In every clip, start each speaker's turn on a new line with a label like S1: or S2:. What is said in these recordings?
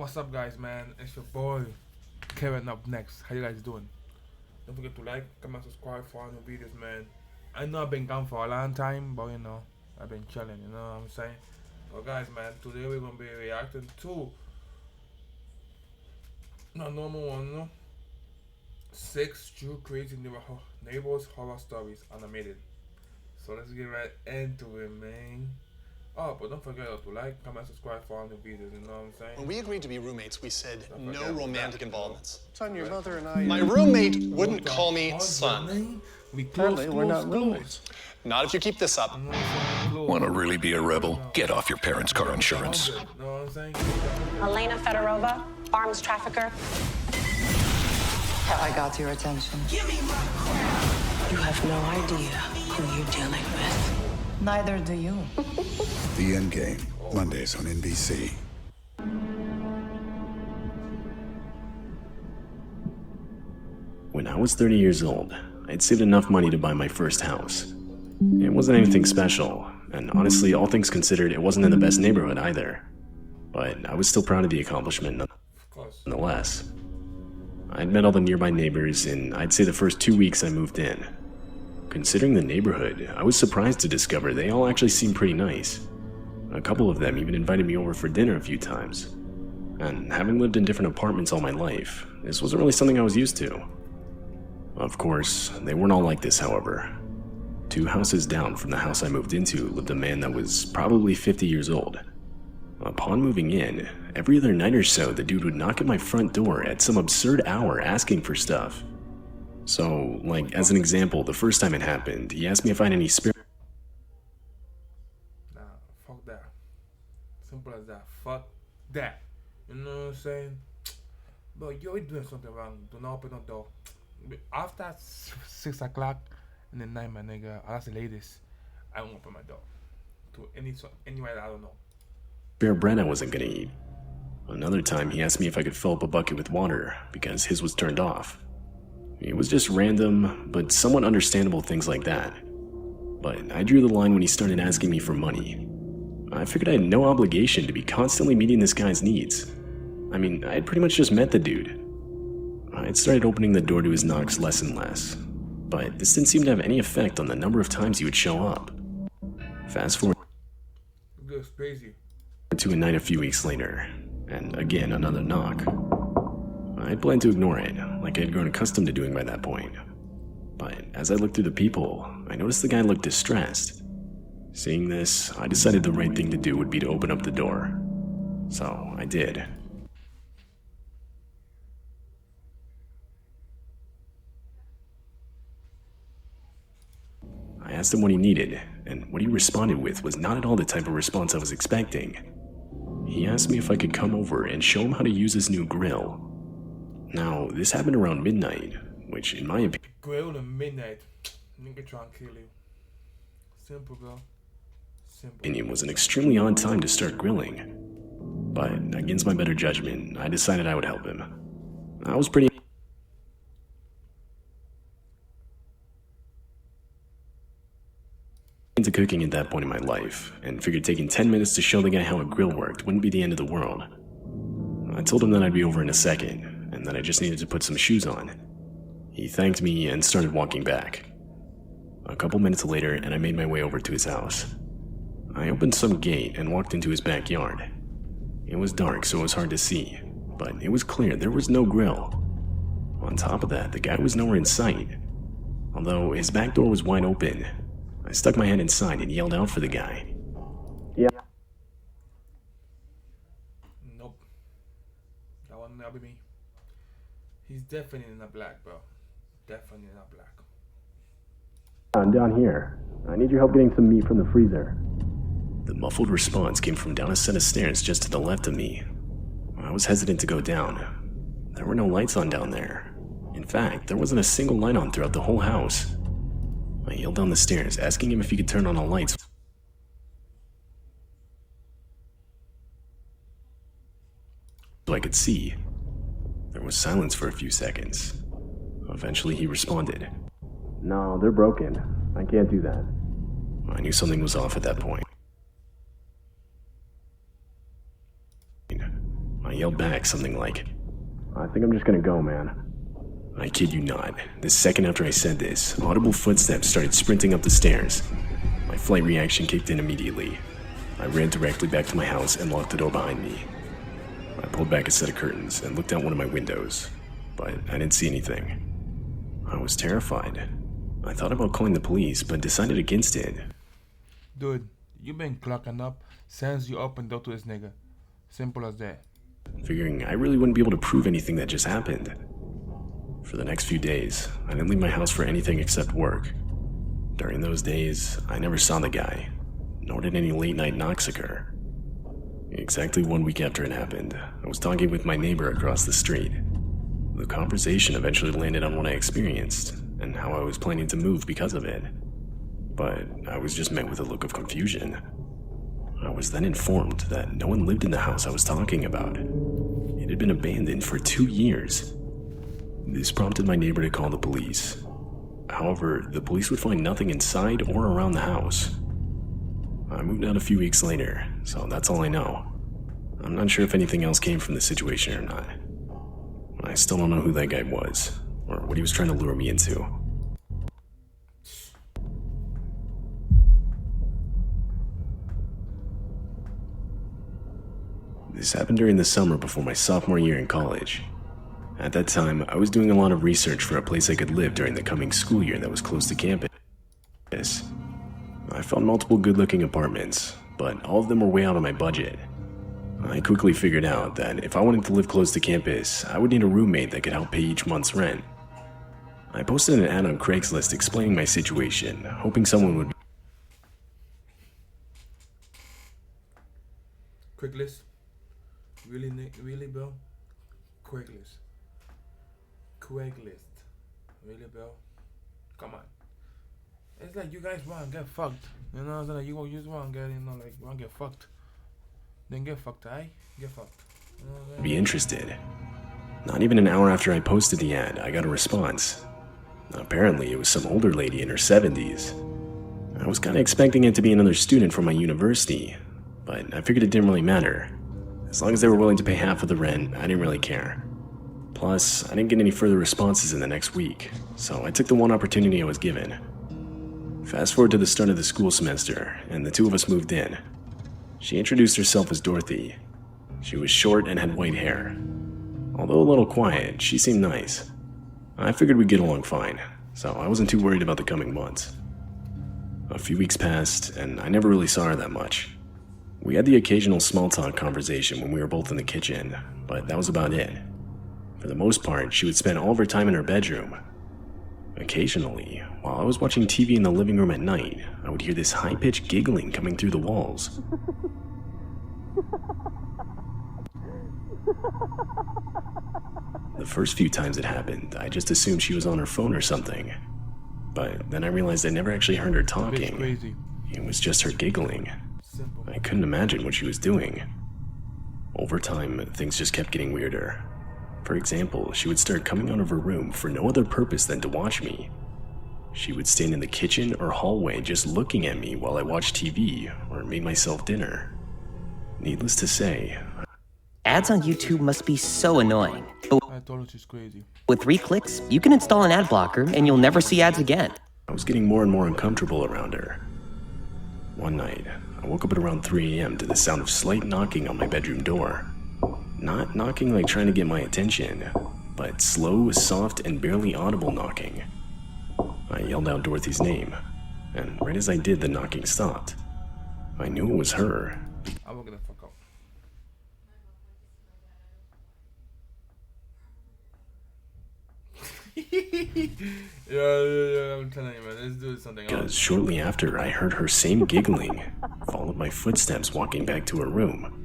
S1: What's up, guys, man? It's your boy Kevin up next. How you guys doing? Don't forget to like, comment, subscribe for our new videos, man. I know I've been gone for a long time, but I've been chilling, you know what I'm saying? So, guys, man, today we're gonna be reacting to not normal one, no? 6 true crazy neighbors horror stories animated. So let's get right into it, man. Oh, but don't forget to like, comment, subscribe for all new videos, you know what I'm saying?
S2: When we agreed to be roommates, we said
S1: Don't
S2: no
S1: forget
S2: romantic
S1: that.
S2: involvements.
S3: Son, your mother and I...
S2: My roommate wouldn't call me son.
S1: We close,
S3: Apparently, we're not
S1: close.
S3: roommates.
S2: Not if you keep this up.
S4: Want to really be a rebel? Get off your parents' car insurance.
S1: You know what I'm saying?
S5: Elena Fedorova, arms trafficker.
S6: Have I got your attention?
S5: You have no idea who you're dealing with.
S6: Neither do you.
S7: The Endgame, Mondays on NBC.
S8: When I was 30 years old, I'd saved enough money to buy my first house. It wasn't anything special, and honestly, all things considered, it wasn't in the best neighborhood either. But I was still proud of the accomplishment
S1: Of course.
S8: nonetheless. I'd met all the nearby neighbors in, I'd say, the first 2 weeks I moved in. Considering the neighborhood, I was surprised to discover they all actually seemed pretty nice. A couple of them even invited me over for dinner a few times. And having lived in different apartments all my life, this wasn't really something I was used to. Of course, they weren't all like this, however. 2 houses down from the house I moved into lived a man that was probably 50 years old. Upon moving in, every other night or so, the dude would knock at my front door at some absurd hour asking for stuff. So, like, as an example, the first time it happened, he asked me if I had any spare
S1: Nah, fuck that. Simple as that. Fuck that. You know what I'm saying? But you're doing something wrong. Do not open the door. After 6 o'clock in the night, my nigga, that's the latest. I won't open my door to anywhere that I don't know.
S8: bread I wasn't gonna eat. Another time, he asked me if I could fill up a bucket with water, because his was turned off. It was just random, but somewhat understandable things like that. But I drew the line when he started asking me for money. I figured I had no obligation to be constantly meeting this guy's needs. I mean, I had pretty much just met the dude. I'd started opening the door to his knocks less and less, but this didn't seem to have any effect on the number of times he would show up. Fast forward
S1: It goes crazy.
S8: to a night a few weeks later, and again another knock. I planned to ignore it, like I had grown accustomed to doing by that point. But as I looked through the people, I noticed the guy looked distressed. Seeing this, I decided the right thing to do would be to open up the door. So I did. I asked him what he needed, and what he responded with was not at all the type of response I was expecting. He asked me if I could come over and show him how to use his new grill. Now, this happened around midnight, which in my
S1: Grill at midnight. Nigga trying to kill you. Simple, bro. Simple.
S8: opinion was an extremely odd time to start grilling. But against my better judgment, I decided I would help him. I was pretty into cooking at that point in my life, and figured taking 10 minutes to show the guy how a grill worked wouldn't be the end of the world. I told him that I'd be over in a second, and that I just needed to put some shoes on. He thanked me and started walking back. A couple minutes later, and I made my way over to his house. I opened some gate and walked into his backyard. It was dark, so it was hard to see, but it was clear there was no grill. On top of that, the guy was nowhere in sight. Although his back door was wide open, I stuck my head inside and yelled out for the guy.
S1: Nope. That one not be me. He's definitely not black, bro. Definitely not black.
S8: I'm down here. I need your help getting some meat from the freezer. The muffled response came from down a set of stairs just to the left of me. I was hesitant to go down. There were no lights on down there. In fact, there wasn't a single light on throughout the whole house. I yelled down the stairs, asking him if he could turn on all lights so I could see. There was silence for a few seconds. Eventually he responded, "No, they're broken. I can't do that." I knew something was off at that point. I yelled back something like, "I think I'm just gonna go, man." I kid you not, the second after I said this, audible footsteps started sprinting up the stairs. My flight reaction kicked in immediately. I ran directly back to my house and locked the door behind me. I pulled back a set of curtains and looked out one of my windows, but I didn't see anything. I was terrified. I thought about calling the police, but decided against it.
S1: Dude, you been clocking up since you opened door to this nigga. Simple as that.
S8: Figuring I really wouldn't be able to prove anything that just happened. For the next few days, I didn't leave my house for anything except work. During those days, I never saw the guy, nor did any late-night knocks occur. Exactly 1 week after it happened, I was talking with my neighbor across the street. The conversation eventually landed on what I experienced, and how I was planning to move because of it. But I was just met with a look of confusion. I was then informed that no one lived in the house I was talking about. It had been abandoned for 2 years. This prompted my neighbor to call the police. However, the police would find nothing inside or around the house. I moved out a few weeks later, so that's all I know. I'm not sure if anything else came from the situation or not. I still don't know who that guy was, or what he was trying to lure me into. This happened during the summer before my sophomore year in college. At that time, I was doing a lot of research for a place I could live during the coming school year that was close to campus. I found multiple good-looking apartments, but all of them were way out of my budget. I quickly figured out that if I wanted to live close to campus, I would need a roommate that could help pay each month's rent. I posted an ad on Craigslist explaining my situation, hoping someone would...
S1: Craigslist? Really, really, bro? Craigslist. Really, bro? Come on. It's like you guys want to get fucked. You know what I'm saying? You just want to get, want to get fucked. Then get fucked, aight? Get fucked. You know what I'm saying?
S8: Be interested. Not even an hour after I posted the ad, I got a response. Apparently, it was some older lady in her 70s. I was kind of expecting it to be another student from my university, but I figured it didn't really matter. As long as they were willing to pay half of the rent, I didn't really care. Plus, I didn't get any further responses in the next week, so I took the one opportunity I was given. Fast forward to the start of the school semester, and the two of us moved in. She introduced herself as Dorothy. She was short and had white hair. Although a little quiet, she seemed nice. I figured we'd get along fine, so I wasn't too worried about the coming months. A few weeks passed, and I never really saw her that much. We had the occasional small talk conversation when we were both in the kitchen, but that was about it. For the most part, she would spend all of her time in her bedroom. Occasionally, while I was watching TV in the living room at night, I would hear this high-pitched giggling coming through the walls. The first few times it happened, I just assumed she was on her phone or something. But then I realized I never actually heard her talking.
S1: Crazy.
S8: It was just her giggling.
S1: Simple.
S8: I couldn't imagine what she was doing. Over time, things just kept getting weirder. For example, she would start coming out of her room for no other purpose than to watch me. She would stand in the kitchen or hallway just looking at me while I watched TV or made myself dinner. Needless to say,
S3: Ads on YouTube must be so annoying. But
S1: I told her she's crazy.
S3: with 3 clicks, you can install an ad blocker and you'll never see ads again.
S8: I was getting more and more uncomfortable around her. One night, I woke up at around 3 a.m. to the sound of slight knocking on my bedroom door. Not knocking like trying to get my attention, but slow, soft, and barely audible knocking. I yelled out Dorothy's name, and right as I did, the knocking stopped. I knew it was her.
S1: I will get the fuck out. Yeah, I'm telling you, man. Let's do something else.
S8: Because shortly after, I heard her same giggling, followed by footsteps walking back to her room.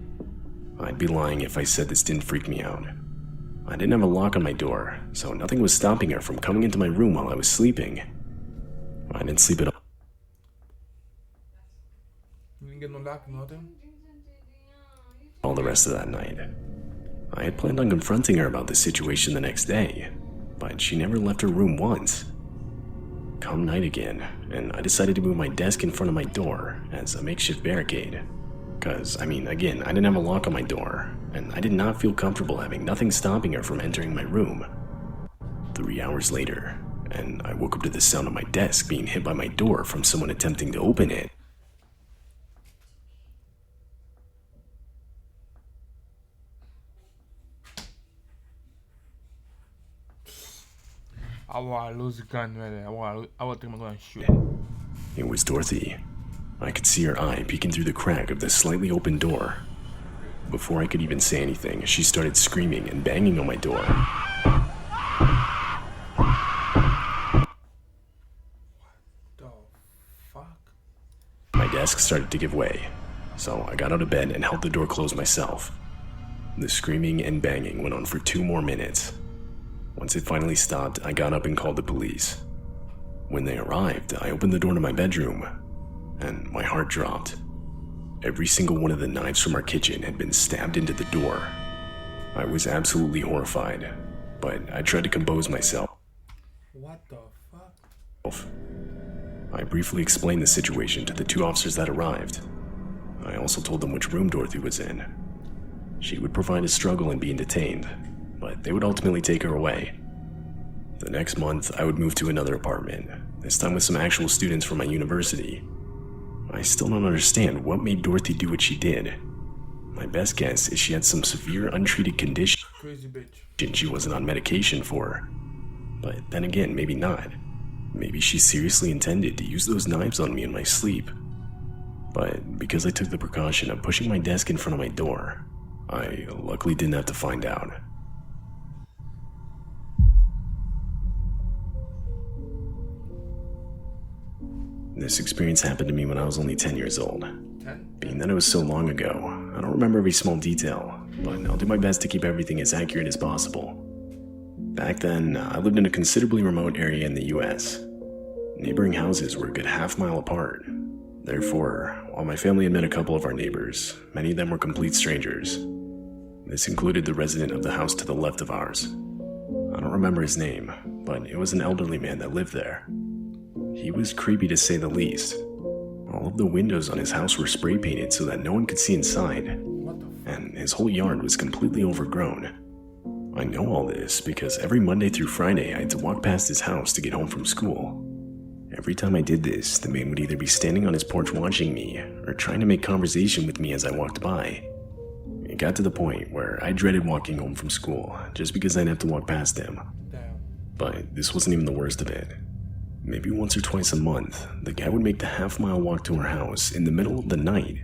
S8: I'd be lying if I said this didn't freak me out. I didn't have a lock on my door, so nothing was stopping her from coming into my room while I was sleeping. I didn't sleep at all.
S1: You didn't get no lock, nothing?
S8: All the rest of that night. I had planned on confronting her about the situation the next day, but she never left her room once. Come night again, and I decided to move my desk in front of my door as a makeshift barricade. Because, again, I didn't have a lock on my door, and I did not feel comfortable having nothing stopping her from entering my room. 3 hours later, and I woke up to the sound of my desk being hit by my door from someone attempting to open it.
S1: I want to lose the gun right there. I would think I'm going to shoot.
S8: It was Dorothy. I could see her eye peeking through the crack of the slightly open door. Before I could even say anything, she started screaming and banging on my door.
S1: The fuck?
S8: My desk started to give way, so I got out of bed and held the door closed myself. The screaming and banging went on for 2 more minutes. Once it finally stopped, I got up and called the police. When they arrived, I opened the door to my bedroom, and my heart dropped. Every single one of the knives from our kitchen had been stabbed into the door. I was absolutely horrified, but I tried to compose myself.
S1: What the fuck?
S8: I briefly explained the situation to the 2 officers that arrived. I also told them which room Dorothy was in. She would provide a struggle in being detained, but they would ultimately take her away. The next month, I would move to another apartment, this time with some actual students from my university. I still don't understand what made Dorothy do what she did. My best guess is she had some severe untreated condition
S1: Crazy bitch.
S8: she wasn't on medication for. But then again, maybe not. Maybe she seriously intended to use those knives on me in my sleep. But because I took the precaution of pushing my desk in front of my door, I luckily didn't have to find out. This experience happened to me when I was only 10 years old.
S1: 10?
S8: Being that it was so long ago, I don't remember every small detail, but I'll do my best to keep everything as accurate as possible. Back then, I lived in a considerably remote area in the US. Neighboring houses were a good half-mile apart. Therefore, while my family had met a couple of our neighbors, many of them were complete strangers. This included the resident of the house to the left of ours. I don't remember his name, but it was an elderly man that lived there. He was creepy to say the least. All of the windows on his house were spray painted so that no one could see inside, and his whole yard was completely overgrown. I know all this because every Monday through Friday I had to walk past his house to get home from school. Every time I did this, the man would either be standing on his porch watching me or trying to make conversation with me as I walked by. It got to the point where I dreaded walking home from school just because I'd have to walk past him.
S1: Damn.
S8: But this wasn't even the worst of it. Maybe once or twice a month, the guy would make the half-mile walk to our house in the middle of the night.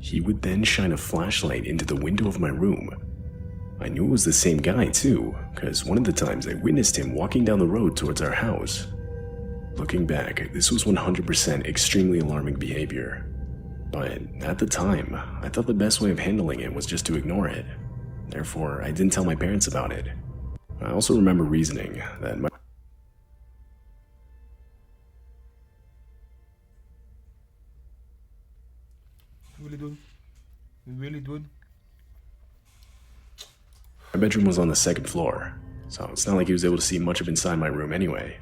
S8: He would then shine a flashlight into the window of my room. I knew it was the same guy too, because one of the times I witnessed him walking down the road towards our house. Looking back, this was 100% extremely alarming behavior. But at the time, I thought the best way of handling it was just to ignore it. Therefore, I didn't tell my parents about it. I also remember reasoning that my
S1: Really, dude?
S8: My bedroom was on the 2nd floor, so it's not like he was able to see much of inside my room anyway.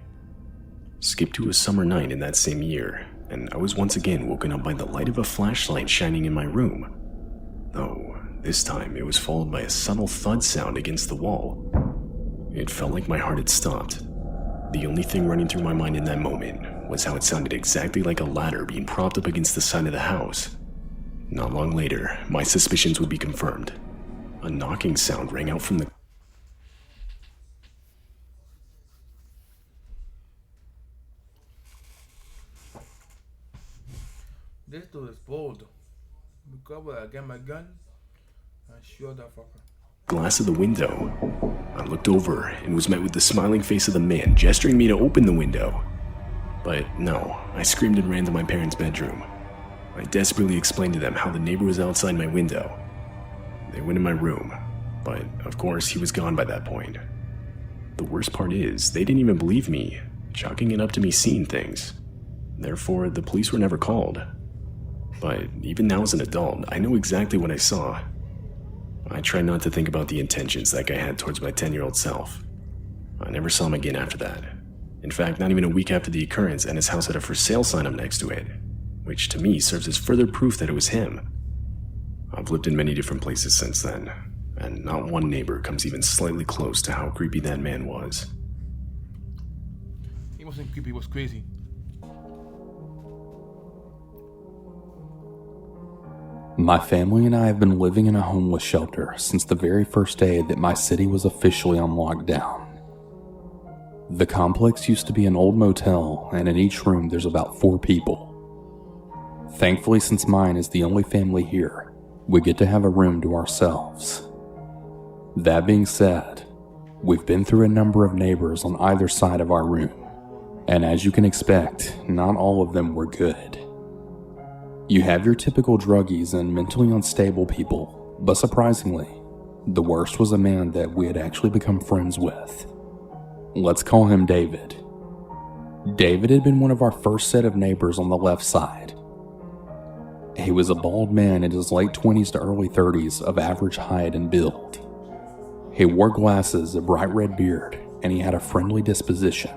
S8: Skip to a summer night in that same year, and I was once again woken up by the light of a flashlight shining in my room. Though, this time it was followed by a subtle thud sound against the wall. It felt like my heart had stopped. The only thing running through my mind in that moment was how it sounded exactly like a ladder being propped up against the side of the house. Not long later, my suspicions would be confirmed. A knocking sound rang out from the
S1: This dude is bold. Because when I get my gun, I shoot that fucker.
S8: glass of the window. I looked over and was met with the smiling face of the man gesturing me to open the window. But no, I screamed and ran to my parents' bedroom. I desperately explained to them how the neighbor was outside my window. They went in my room, but of course he was gone by that point. The worst part is, they didn't even believe me, chalking it up to me seeing things. Therefore, the police were never called. But even now as an adult, I know exactly what I saw. I try not to think about the intentions that guy had towards my 10-year-old self. I never saw him again after that. In fact, not even a week after the occurrence, and his house had a for sale sign up next to it, which to me serves as further proof that it was him. I've lived in many different places since then, and not one neighbor comes even slightly close to how creepy that man was.
S1: He wasn't creepy, he was crazy.
S9: My family and I have been living in a homeless shelter since the very first day that my city was officially on lockdown. The complex used to be an old motel, and in each room there's about 4 people. Thankfully, since mine is the only family here, we get to have a room to ourselves. That being said, we've been through a number of neighbors on either side of our room, and as you can expect, not all of them were good. You have your typical druggies and mentally unstable people, but surprisingly, the worst was a man that we had actually become friends with. Let's call him David. David had been one of our first set of neighbors on the left side. He was a bald man in his late 20s to early 30s of average height and build. He wore glasses, a bright red beard, and he had a friendly disposition.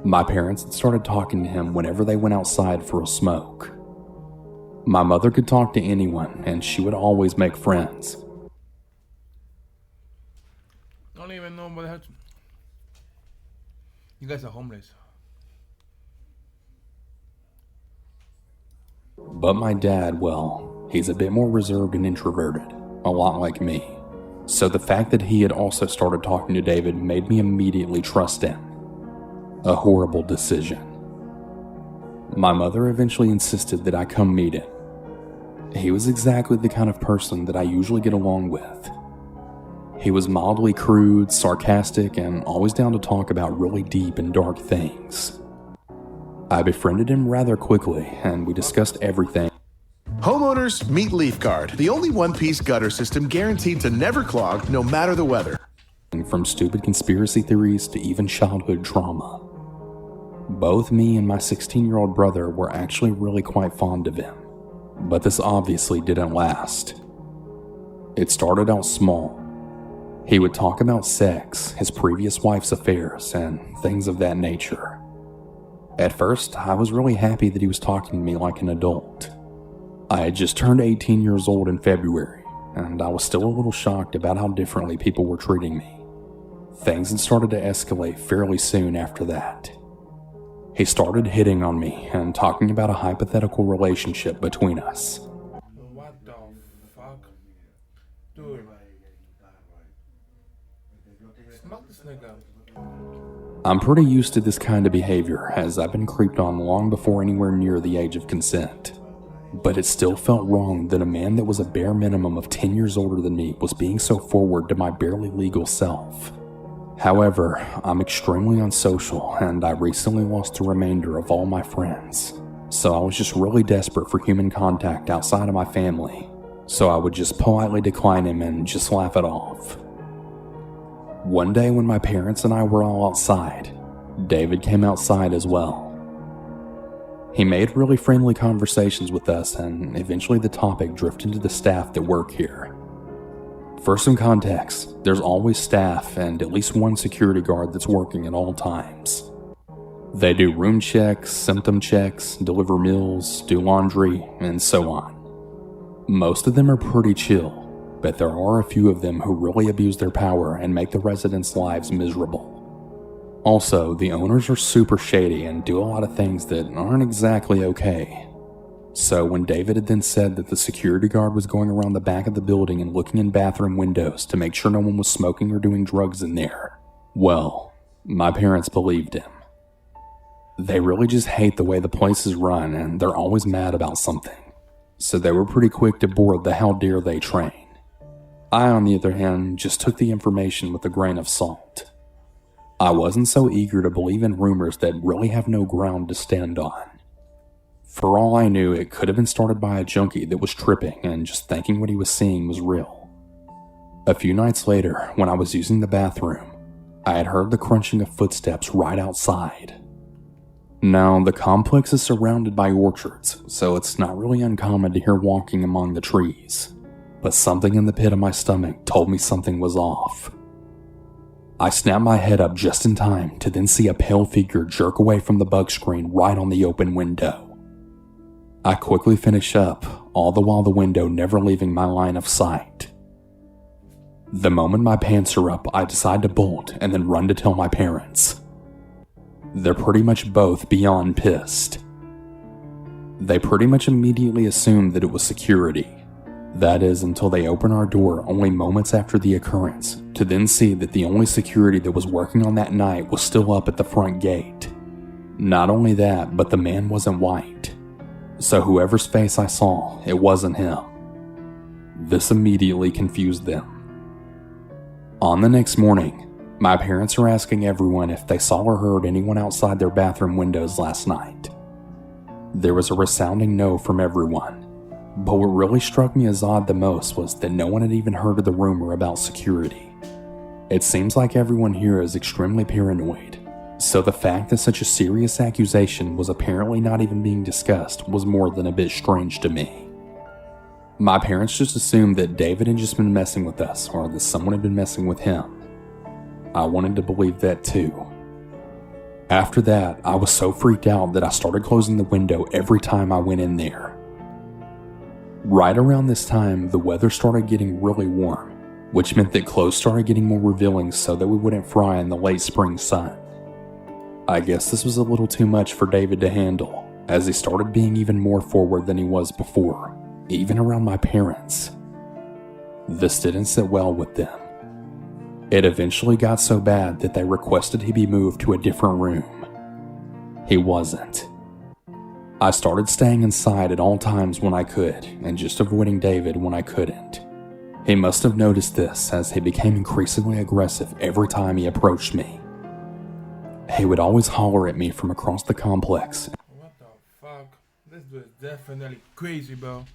S9: My parents had started talking to him whenever they went outside for a smoke. My mother could talk to anyone, and she would always make friends.
S1: I don't even know what the hell. You guys are homeless.
S9: But my dad, well, he's a bit more reserved and introverted, a lot like me. So the fact that he had also started talking to David made me immediately trust him. A horrible decision. My mother eventually insisted that I come meet him. He was exactly the kind of person that I usually get along with. He was mildly crude, sarcastic, and always down to talk about really deep and dark things. I befriended him rather quickly, and we discussed everything.
S10: Homeowners, meet LeafGuard, the only one-piece gutter system guaranteed to never clog, no matter the weather.
S9: From stupid conspiracy theories to even childhood trauma. Both me and my 16-year-old brother were actually really quite fond of him. But this obviously didn't last. It started out small. He would talk about sex, his previous wife's affairs, and things of that nature. At first, I was really happy that he was talking to me like an adult. I had just turned 18 years old in February, and I was still a little shocked about how differently people were treating me. Things had started to escalate fairly soon after that. He started hitting on me and talking about a hypothetical relationship between us.
S1: What the fuck? Dude. Smack this nigga.
S9: I'm pretty used to this kind of behavior, as I've been creeped on long before anywhere near the age of consent. But it still felt wrong that a man that was a bare minimum of 10 years older than me was being so forward to my barely legal self. However, I'm extremely unsocial, and I recently lost the remainder of all my friends. So I was just really desperate for human contact outside of my family. So I would just politely decline him and just laugh it off. One day when my parents and I were all outside, David came outside as well. He made really friendly conversations with us, and eventually the topic drifted to the staff that work here. For some context, there's always staff and at least one security guard that's working at all times. They do room checks, symptom checks, deliver meals, do laundry, and so on. Most of them are pretty chill, but there are a few of them who really abuse their power and make the residents' lives miserable. Also, the owners are super shady and do a lot of things that aren't exactly okay. So when David had then said that the security guard was going around the back of the building and looking in bathroom windows to make sure no one was smoking or doing drugs in there, well, my parents believed him. They really just hate the way the place is run, and they're always mad about something. So they were pretty quick to board the how dare they train. I, on the other hand, just took the information with a grain of salt. I wasn't so eager to believe in rumors that really have no ground to stand on. For all I knew, it could have been started by a junkie that was tripping and just thinking what he was seeing was real. A few nights later, when I was using the bathroom, I had heard the crunching of footsteps right outside. Now, the complex is surrounded by orchards, so it's not really uncommon to hear walking among the trees. But something in the pit of my stomach told me something was off. I snapped my head up just in time to then see a pale figure jerk away from the bug screen right on the open window. I quickly finish up, all the while the window never leaving my line of sight. The moment my pants are up, I decide to bolt and then run to tell my parents. They're pretty much both beyond pissed. They pretty much immediately assumed that it was security. That is, until they open our door only moments after the occurrence, to then see that the only security that was working on that night was still up at the front gate. Not only that, but the man wasn't white. So whoever's face I saw, it wasn't him. This immediately confused them. On the next morning, my parents are asking everyone if they saw or heard anyone outside their bathroom windows last night. There was a resounding no from everyone. But what really struck me as odd the most was that no one had even heard of the rumor about security. It seems like everyone here is extremely paranoid, so the fact that such a serious accusation was apparently not even being discussed was more than a bit strange to me. My parents just assumed that David had just been messing with us, or that someone had been messing with him. I wanted to believe that too. After that, I was so freaked out that I started closing the window every time I went in there. Right around this time, the weather started getting really warm, which meant that clothes started getting more revealing so that we wouldn't fry in the late spring sun. I guess this was a little too much for David to handle, as he started being even more forward than he was before, even around my parents. This didn't sit well with them. It eventually got so bad that they requested he be moved to a different room. He wasn't. I started staying inside at all times when I could, and just avoiding David when I couldn't. He must have noticed this, as he became increasingly aggressive every time he approached me. He would always holler at me from across the complex.
S1: What the fuck? This dude is definitely crazy, bro.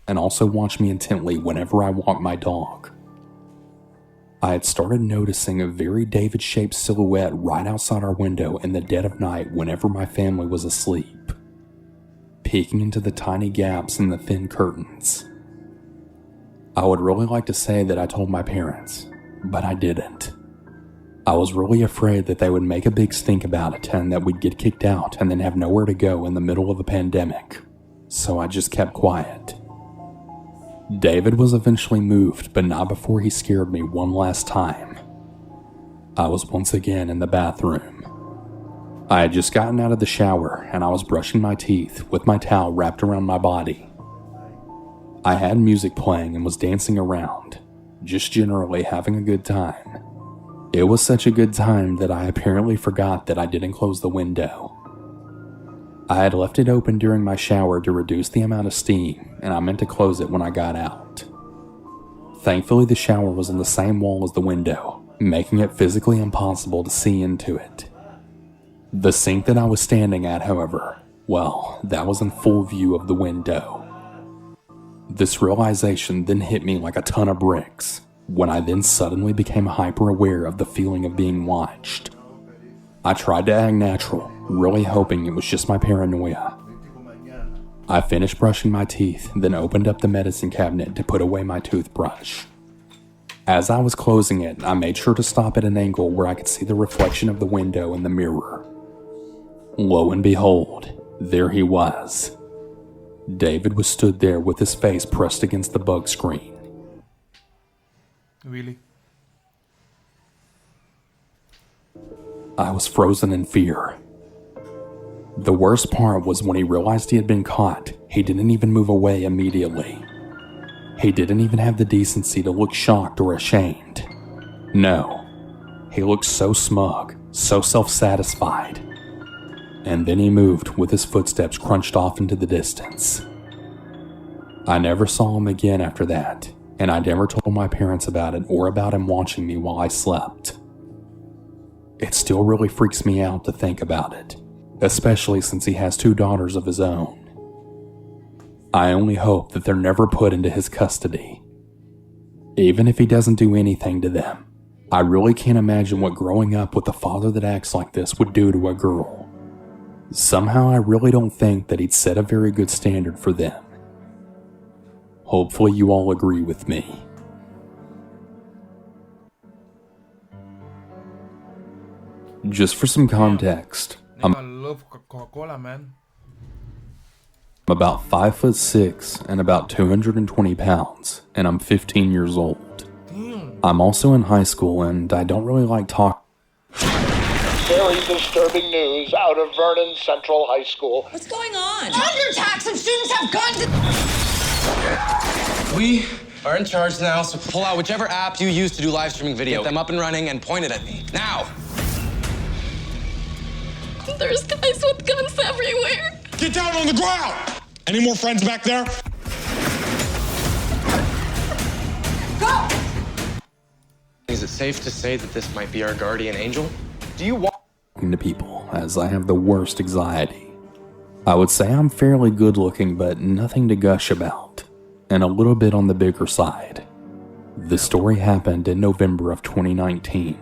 S9: And also watch me intently whenever I walk my dog. I had started noticing a very David-shaped silhouette right outside our window in the dead of night whenever my family was asleep, peeking into the tiny gaps in the thin curtains. I would really like to say that I told my parents, but I didn't. I was really afraid that they would make a big stink about it and that we'd get kicked out and then have nowhere to go in the middle of a pandemic, so I just kept quiet. David was eventually moved, but not before he scared me one last time. I was once again in the bathroom. I had just gotten out of the shower and I was brushing my teeth with my towel wrapped around my body. I had music playing and was dancing around, just generally having a good time. It was such a good time that I apparently forgot that I didn't close the window. I had left it open during my shower to reduce the amount of steam, and I meant to close it when I got out. Thankfully, the shower was on the same wall as the window, making it physically impossible to see into it. The sink that I was standing at, however, well, that was in full view of the window. This realization then hit me like a ton of bricks, when I then suddenly became hyper-aware of the feeling of being watched. I tried to act natural, really hoping it was just my paranoia. I finished brushing my teeth, then opened up the medicine cabinet to put away my toothbrush. As I was closing it, I made sure to stop at an angle where I could see the reflection of the window in the mirror. Lo and behold, there he was. David was stood there with his face pressed against the bug screen.
S1: Really?
S9: I was frozen in fear. The worst part was when he realized he had been caught, he didn't even move away immediately. He didn't even have the decency to look shocked or ashamed. No, he looked so smug, so self-satisfied. And then he moved with his footsteps crunched off into the distance. I never saw him again after that, and I never told my parents about it or about him watching me while I slept. It still really freaks me out to think about it, especially since he has 2 daughters of his own. I only hope that they're never put into his custody. Even if he doesn't do anything to them, I really can't imagine what growing up with a father that acts like this would do to a girl. Somehow I really don't think that he'd set a very good standard for them. Hopefully you all agree with me. Just for some context,
S1: I love Coca-Cola, man.
S9: I'm about 5'6" and about 220 pounds, and I'm 15 years old. I'm also in high school, and I don't really like talking.
S11: Very disturbing news out of Vernon Central High School.
S5: What's going on?
S6: Undertax and students have guns!
S12: We are in charge now, so pull out whichever app you use to do live streaming video. Get them up and running and point it at me. Now!
S13: There's guys with guns everywhere.
S11: Get down on the ground! Any more friends back there?
S6: Go!
S12: Is it safe to say that this might be our guardian angel? Do you want
S9: to people, as I have the worst anxiety. I would say I'm fairly good looking, but nothing to gush about, and a little bit on the bigger side. The story happened in November of 2019.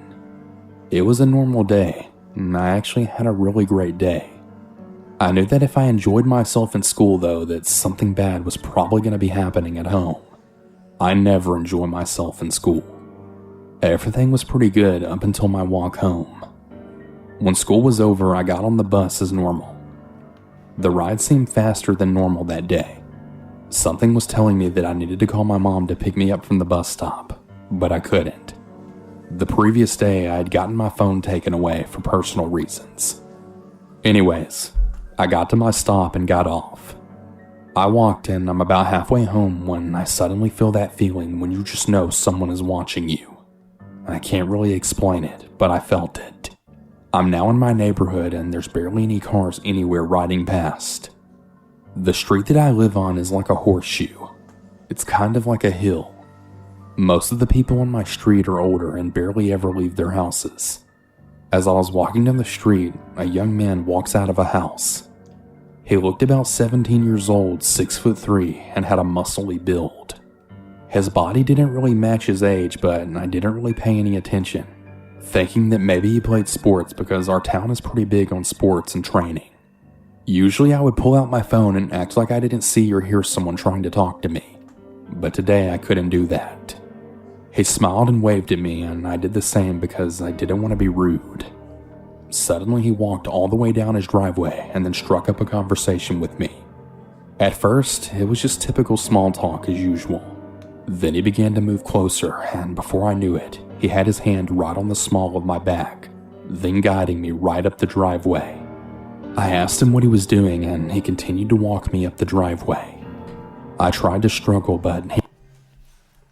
S9: It was a normal day, and I actually had a really great day. I knew that if I enjoyed myself in school, though, that something bad was probably going to be happening at home. I never enjoy myself in school. Everything was pretty good up until my walk home. When school was over, I got on the bus as normal. The ride seemed faster than normal that day. Something was telling me that I needed to call my mom to pick me up from the bus stop, but I couldn't. The previous day, I had gotten my phone taken away for personal reasons. Anyways, I got to my stop and got off. I walked in, I'm about halfway home when I suddenly feel that feeling when you just know someone is watching you. I can't really explain it, but I felt it. I'm now in my neighborhood and there's barely any cars anywhere riding past. The street that I live on is like a horseshoe. It's kind of like a hill. Most of the people on my street are older and barely ever leave their houses. As I was walking down the street, a young man walks out of a house. He looked about 17 years old, 6'3", and had a muscly build. His body didn't really match his age, but I didn't really pay any attention, thinking that maybe he played sports because our town is pretty big on sports and training. Usually I would pull out my phone and act like I didn't see or hear someone trying to talk to me, but today I couldn't do that. He smiled and waved at me, and I did the same because I didn't want to be rude. Suddenly he walked all the way down his driveway and then struck up a conversation with me. At first, it was just typical small talk as usual. Then he began to move closer, and before I knew it, he had his hand right on the small of my back, then guiding me right up the driveway. I asked him what he was doing, and he continued to walk me up the driveway. I tried to struggle, but he...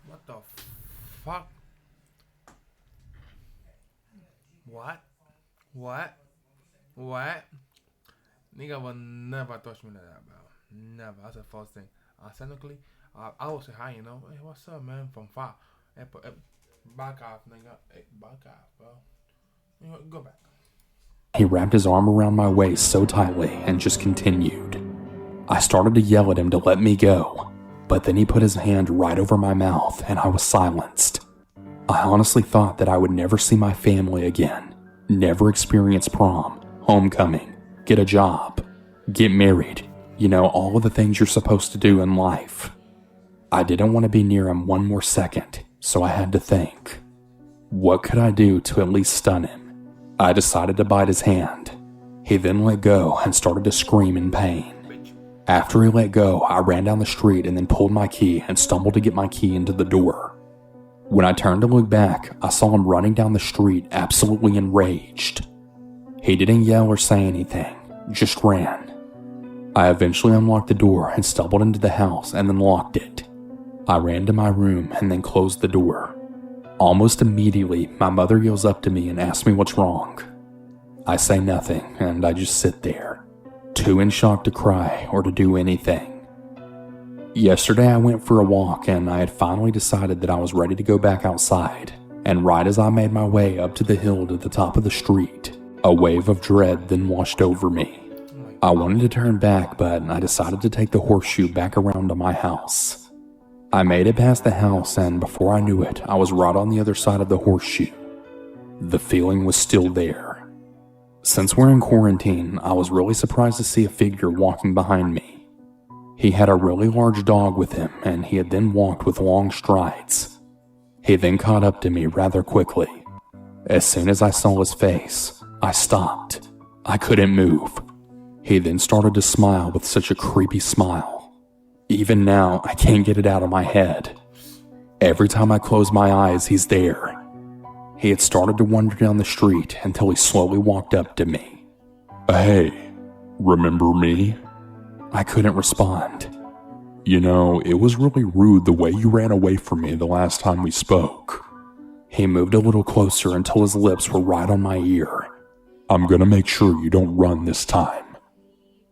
S1: What the fuck? What? Nigga will never touch me like that, bro. Never. That's the first thing. Technically, I will say hi, you know. Hey, what's up, man? From far. Hey, back off, nigga. Hey, back off, bro. You know, go back.
S9: He wrapped his arm around my waist so tightly and just continued. I started to yell at him to let me go, but then he put his hand right over my mouth and I was silenced. I honestly thought that I would never see my family again, never experience prom, homecoming, get a job, get married, you know, all of the things you're supposed to do in life. I didn't want to be near him one more second, so I had to think. What could I do to at least stun him? I decided to bite his hand. He then let go and started to scream in pain. After he let go, I ran down the street and then pulled my key and stumbled to get my key into the door. When I turned to look back, I saw him running down the street absolutely enraged. He didn't yell or say anything, just ran. I eventually unlocked the door and stumbled into the house and then locked it. I ran to my room and then closed the door. Almost immediately, my mother yells up to me and asks me what's wrong. I say nothing and I just sit there, too in shock to cry or to do anything. Yesterday I went for a walk and I had finally decided that I was ready to go back outside, and right as I made my way up to the hill to the top of the street, a wave of dread then washed over me. I wanted to turn back, but I decided to take the horseshoe back around to my house. I made it past the house and before I knew it, I was right on the other side of the horseshoe. The feeling was still there. Since we're in quarantine, I was really surprised to see a figure walking behind me. He had a really large dog with him, and he had then walked with long strides. He then caught up to me rather quickly. As soon as I saw his face, I stopped. I couldn't move. He then started to smile with such a creepy smile. Even now, I can't get it out of my head. Every time I close my eyes, he's there. He had started to wander down the street until he slowly walked up to me. "Hey, remember me?" I couldn't respond. "You know, it was really rude the way you ran away from me the last time we spoke." He moved a little closer until his lips were right on my ear. "I'm gonna make sure you don't run this time."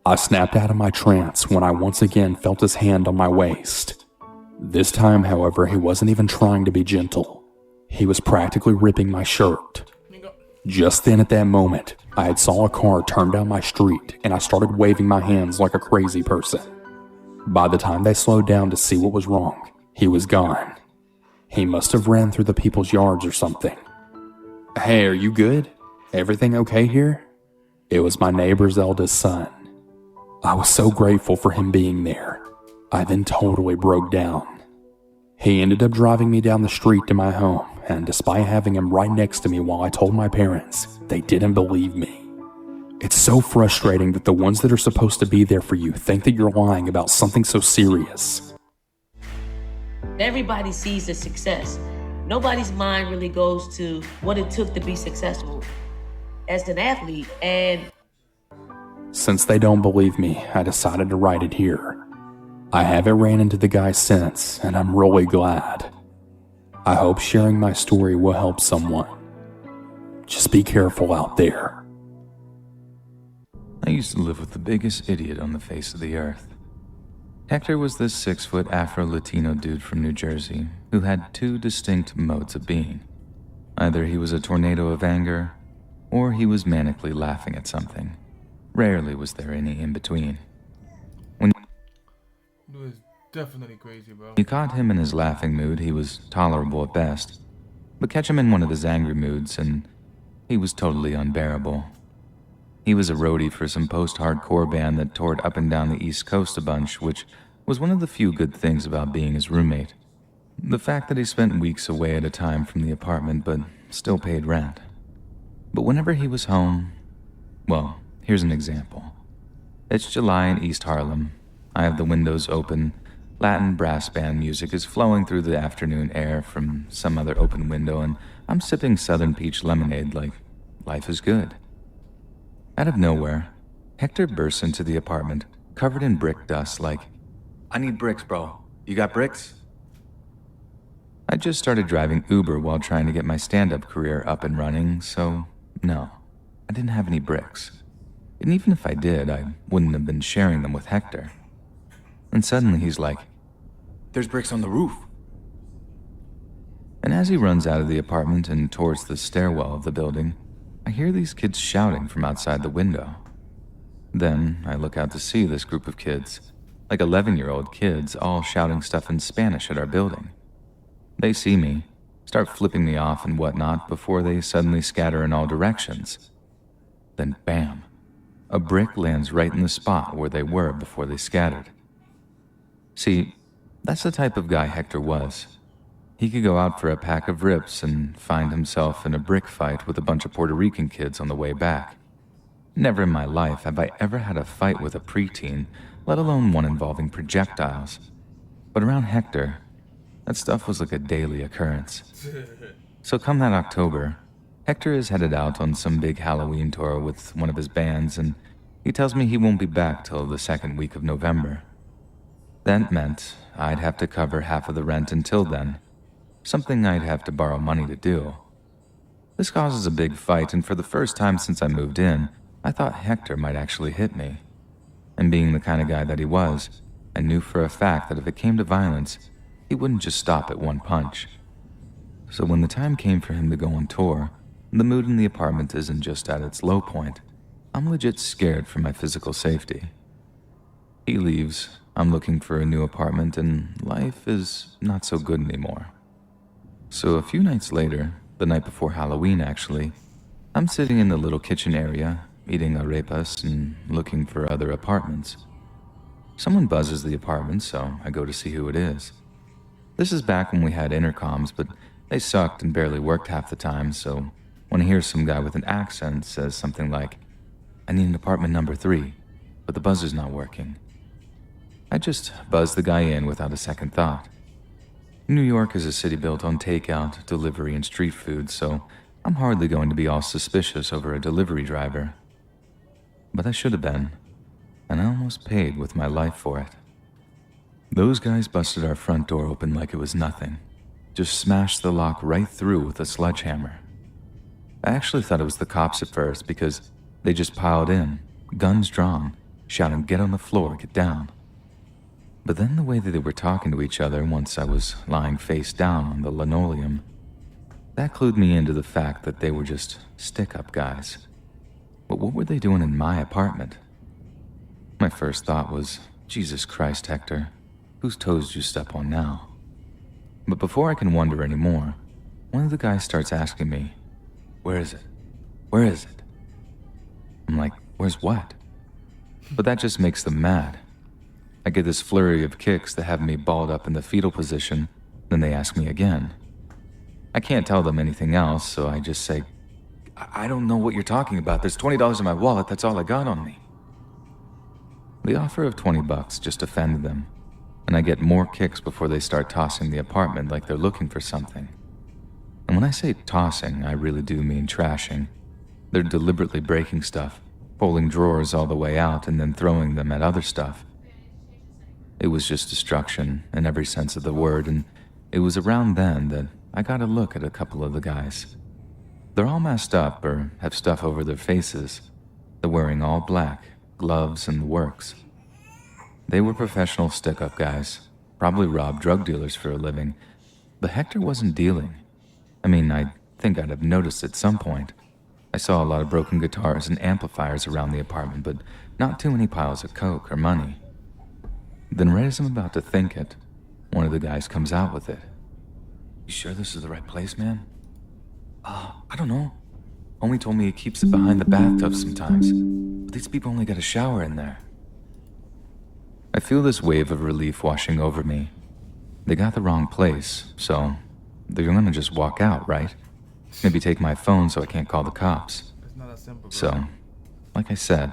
S9: I snapped out of my trance when I once again felt his hand on my waist. This time, however, he wasn't even trying to be gentle. He was practically ripping my shirt. Just then at that moment, I had saw a car turn down my street and I started waving my hands like a crazy person. By the time they slowed down to see what was wrong, he was gone. He must have ran through the people's yards or something. "Hey, are you good? Everything okay here?" It was my neighbor's eldest son. I was so grateful for him being there. I then totally broke down. He ended up driving me down the street to my home, and despite having him right next to me while I told my parents, they didn't believe me. It's so frustrating that the ones that are supposed to be there for you think that you're lying about something so serious.
S14: Everybody sees the success. Nobody's mind really goes to what it took to be successful as an athlete. And
S9: since they don't believe me, I decided to write it here. I haven't ran into the guy since, and I'm really glad. I hope sharing my story will help someone. Just be careful out there.
S15: I used to live with the biggest idiot on the face of the earth. Hector was this 6-foot Afro-Latino dude from New Jersey who had two distinct modes of being. Either he was a tornado of anger, or he was manically laughing at something. Rarely was there any in-between. When
S1: It was definitely crazy, bro.
S15: you caught him in his laughing mood, he was tolerable at best. But catch him in one of his angry moods, and he was totally unbearable. He was a roadie for some post-hardcore band that toured up and down the East Coast a bunch, which was one of the few good things about being his roommate. The fact that he spent weeks away at a time from the apartment, but still paid rent. But whenever he was home, well, here's an example. It's July in East Harlem. I have the windows open. Latin brass band music is flowing through the afternoon air from some other open window, and I'm sipping Southern Peach lemonade like life is good. Out of nowhere, Hector bursts into the apartment, covered in brick dust like, "I need bricks, bro. You got bricks?" I just started driving Uber while trying to get my stand-up career up and running, so no, I didn't have any bricks. And even if I did, I wouldn't have been sharing them with Hector. And suddenly he's like, "There's bricks on the roof." And as he runs out of the apartment and towards the stairwell of the building, I hear these kids shouting from outside the window. Then I look out to see this group of kids, like 11-year-old kids, all shouting stuff in Spanish at our building. They see me, start flipping me off and whatnot before they suddenly scatter in all directions. Then bam, a brick lands right in the spot where they were before they scattered. See, that's the type of guy Hector was. He could go out for a pack of rips and find himself in a brick fight with a bunch of Puerto Rican kids on the way back. Never in my life have I ever had a fight with a preteen, let alone one involving projectiles. But around Hector, that stuff was like a daily occurrence. So come that October, Hector is headed out on some big Halloween tour with one of his bands, and he tells me he won't be back till the second week of November. That meant I'd have to cover half of the rent until then, something I'd have to borrow money to do. This causes a big fight, and for the first time since I moved in, I thought Hector might actually hit me. And being the kind of guy that he was, I knew for a fact that if it came to violence, he wouldn't just stop at one punch. So when the time came for him to go on tour, the mood in the apartment isn't just at its low point. I'm legit scared for my physical safety. He leaves, I'm looking for a new apartment, and life is not so good anymore. So a few nights later, the night before Halloween actually, I'm sitting in the little kitchen area, eating arepas and looking for other apartments. Someone buzzes the apartment, so I go to see who it is. This is back when we had intercoms, but they sucked and barely worked half the time, so when I hear some guy with an accent says something like, "I need an apartment number 3, but the buzzer's not working. I just buzzed the guy in without a second thought. New York is a city built on takeout, delivery, and street food, so I'm hardly going to be all suspicious over a delivery driver. But I should have been, and I almost paid with my life for it. Those guys busted our front door open like it was nothing. Just smashed the lock right through with a sledgehammer. I actually thought it was the cops at first because they just piled in, guns drawn, shouting, "Get on the floor, get down." But then the way that they were talking to each other once I was lying face down on the linoleum, that clued me into the fact that they were just stick-up guys. But what were they doing in my apartment? My first thought was, Jesus Christ, Hector, whose toes did you step on now? But before I can wonder anymore, one of the guys starts asking me, "Where is it? Where is it?" I'm like, "Where's what?" But that just makes them mad. I get this flurry of kicks that have me balled up in the fetal position, then they ask me again. I can't tell them anything else, so I just say, I don't know what you're talking about. There's $20 in my wallet, that's all I got on me. The offer of $20 just offended them, and I get more kicks before they start tossing the apartment like they're looking for something. And when I say tossing, I really do mean trashing. They're deliberately breaking stuff, pulling drawers all the way out and then throwing them at other stuff. It was just destruction in every sense of the word, and it was around then that I got a look at a couple of the guys. They're all messed up or have stuff over their faces. They're wearing all black, gloves and the works. They were professional stick-up guys, probably robbed drug dealers for a living, but Hector wasn't dealing. I mean, I think I'd have noticed at some point. I saw a lot of broken guitars and amplifiers around the apartment, but not too many piles of coke or money. Then right as I'm about to think it, one of the guys comes out with it. "You sure this is the right place, man?" I don't know. Homie told me he keeps it behind the bathtub sometimes, but these people only got a shower in there. I feel this wave of relief washing over me. They got the wrong place, so they're gonna just walk out, right? Maybe take my phone so I can't call the cops.
S1: It's not that simple, bro.
S15: So, like I said,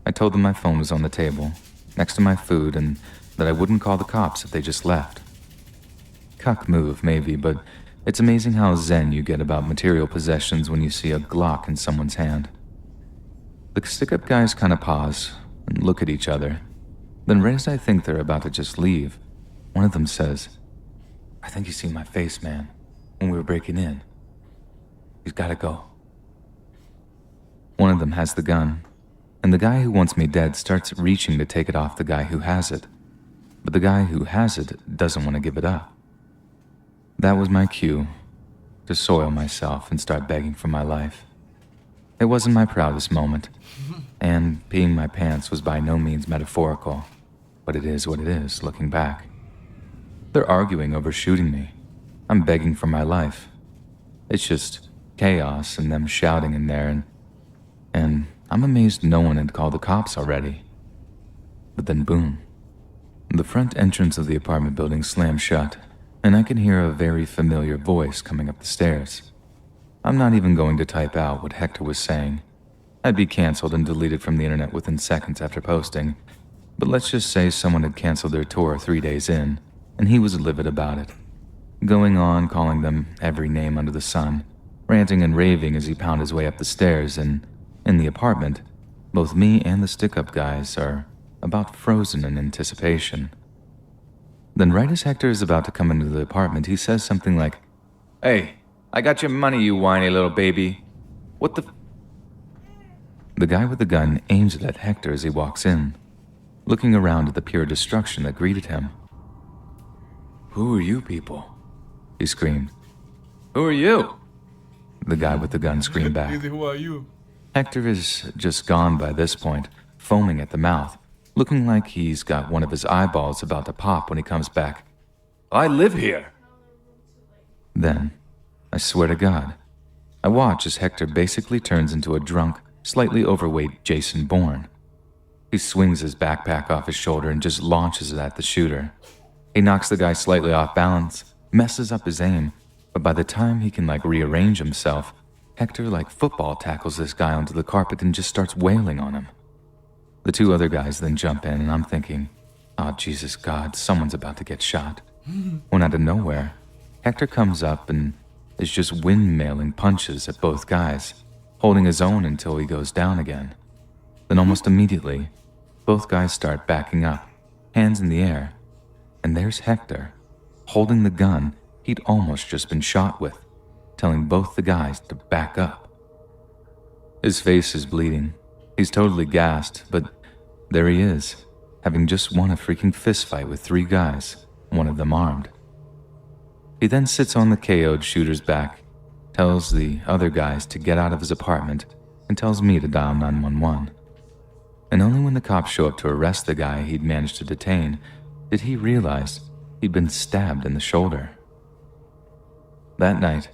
S15: I told them my phone was on the table, next to my food, and that I wouldn't call the cops if they just left. Cuck move, maybe, but it's amazing how zen you get about material possessions when you see a Glock in someone's hand. The stick-up guys kind of pause and look at each other. Then right as I think they're about to just leave, one of them says, "I think you see my face, man, when we were breaking in. He's gotta go." One of them has the gun, and the guy who wants me dead starts reaching to take it off the guy who has it. But the guy who has it doesn't want to give it up. That was my cue to soil myself and start begging for my life. It wasn't my proudest moment, and peeing my pants was by no means metaphorical, but it is what it is, looking back. They're arguing over shooting me. I'm begging for my life. It's just chaos and them shouting in there, and I'm amazed no one had called the cops already. But then boom. The front entrance of the apartment building slammed shut, and I can hear a very familiar voice coming up the stairs. I'm not even going to type out what Hector was saying. I'd be canceled and deleted from the internet within seconds after posting, but let's just say someone had canceled their tour 3 days in, and he was livid about it. Going on, calling them every name under the sun, ranting and raving as he pounded his way up the stairs, and in the apartment, both me and the stick-up guys are about frozen in anticipation. Then right as Hector is about to come into the apartment, he says something like, "Hey, I got your money, you whiny little baby. What the The guy with the gun aims it at Hector as he walks in, looking around at the pure destruction that greeted him. "Who are you people?" he screamed. "Who are you?" The guy with the gun screamed back.
S1: Who are you?
S15: Hector is just gone by this point, foaming at the mouth, looking like he's got one of his eyeballs about to pop when he comes back. "I live here!" Then, I swear to God, I watch as Hector basically turns into a drunk, slightly overweight Jason Bourne. He swings his backpack off his shoulder and just launches it at the shooter. He knocks the guy slightly off balance, messes up his aim, but by the time he can rearrange himself, Hector football tackles this guy onto the carpet and just starts wailing on him. The two other guys then jump in, and I'm thinking, oh, Jesus God, someone's about to get shot. When out of nowhere, Hector comes up and is just windmailing punches at both guys, holding his own until he goes down again. Then almost immediately, both guys start backing up, hands in the air, and there's Hector, holding the gun he'd almost just been shot with, telling both the guys to back up. His face is bleeding. He's totally gassed, but there he is, having just won a freaking fistfight with 3 guys, one of them armed. He then sits on the KO'd shooter's back, tells the other guys to get out of his apartment, and tells me to dial 911. And only when the cops show up to arrest the guy he'd managed to detain did he realize he'd been stabbed in the shoulder. That night,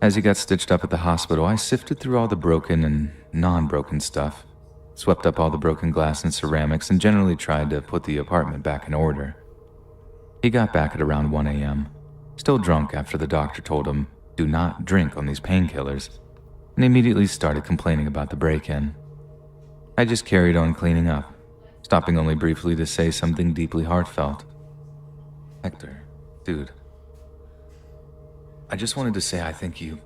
S15: as he got stitched up at the hospital, I sifted through all the broken and non-broken stuff, swept up all the broken glass and ceramics, and generally tried to put the apartment back in order. He got back at around 1 a.m., still drunk after the doctor told him, do not drink on these painkillers, and immediately started complaining about the break-in. I just carried on cleaning up, stopping only briefly to say something deeply heartfelt. Hector, dude, I just wanted to say I think you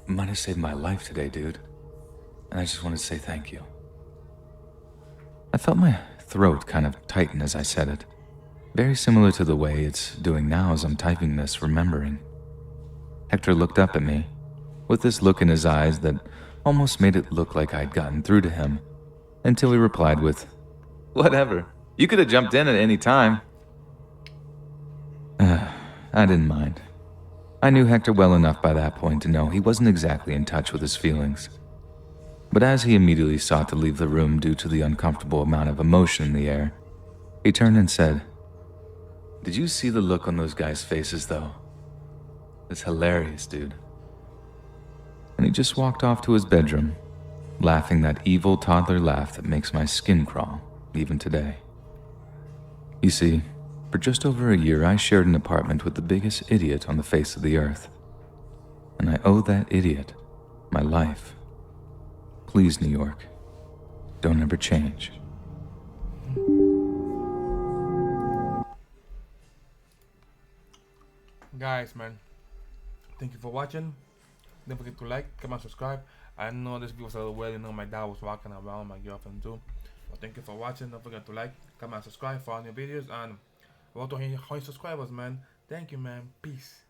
S15: might have saved my life today, dude. And I just wanted to say thank you. I felt my throat kind of tighten as I said it, very similar to the way it's doing now as I'm typing this, remembering. Hector looked up at me, with this look in his eyes that almost made it look like I'd gotten through to him, until he replied with, "Whatever, you could have jumped in at any time." I didn't mind. I knew Hector well enough by that point to know he wasn't exactly in touch with his feelings. But as he immediately sought to leave the room due to the uncomfortable amount of emotion in the air, he turned and said, "Did you see the look on those guys' faces, though? It's hilarious, dude." And he just walked off to his bedroom, laughing that evil toddler laugh that makes my skin crawl, even today. You see, for just over a year, I shared an apartment with the biggest idiot on the face of the earth. And I owe that idiot my life. Please, New York, don't ever change.
S1: Guys, man, thank you for watching. Don't forget to like, comment, subscribe. I know this video was a little weird. You know, my dad was walking around, my girlfriend too. But thank you for watching. Don't forget to like, comment, subscribe for all new videos. And welcome to 100 subscribers, man. Thank you, man. Peace.